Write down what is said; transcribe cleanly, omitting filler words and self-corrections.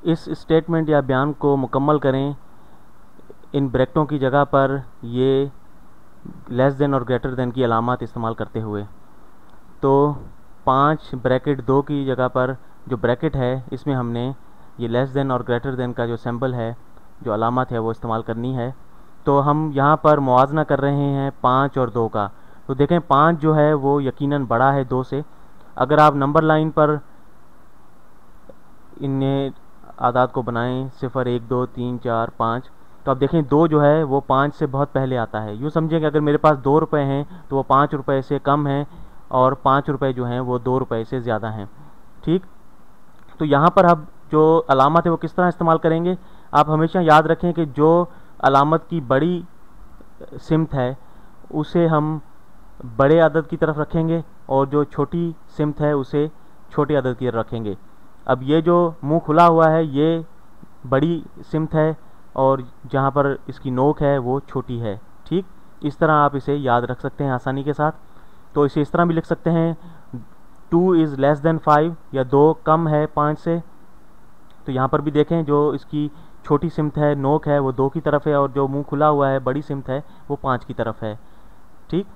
इस स्टेटमेंट या बयान को मुकम्मल करें इन ब्रैकेटों की जगह पर ये लेस देन और ग्रेटर देन की अलामत इस्तेमाल करते हुए। तो 5 ब्रैकेट 2 की जगह पर जो ब्रैकेट है इसमें हमने ये लेस देन और ग्रेटर देन का जो सिंबल है, जो अलामत है, वो इस्तेमाल करनी है। तो हम यहाँ पर मुआवजा कर रहे हैं 5 और 2 का। तो देखें 5 जो है वो यकीनन बड़ा है 2 से। अगर आप नंबर लाइन पर इन्हें आदाद को बनाएं 0 1 2 3 4 5, तो आप देखें 2 जो है वो 5 से बहुत पहले आता है। यूँ समझें कि अगर मेरे पास 2 रुपये हैं तो वो 5 रुपये से कम हैं और 5 रुपये जो हैं वो 2 रुपये से ज़्यादा हैं। ठीक, तो यहाँ पर अब जो अलामत है वो किस तरह इस्तेमाल करेंगे। आप हमेशा याद रखें कि जो अलामत की बड़ी सिमत है उसे हम बड़े अदद की तरफ रखेंगे और जो छोटी सिमत है उसे छोटे अदद की तरफ रखेंगे। अब ये जो मुंह खुला हुआ है ये बड़ी सिमत है और जहाँ पर इसकी नोक है वो छोटी है। ठीक, इस तरह आप इसे याद रख सकते हैं आसानी के साथ। तो इसे इस तरह भी लिख सकते हैं 2 इज़ लेस देन 5, या 2 कम है 5 से। तो यहाँ पर भी देखें जो इसकी छोटी सिमत है, नोक है, वो 2 की तरफ है और जो मुंह खुला हुआ है बड़ी सिमत है वो 5 की तरफ है। ठीक।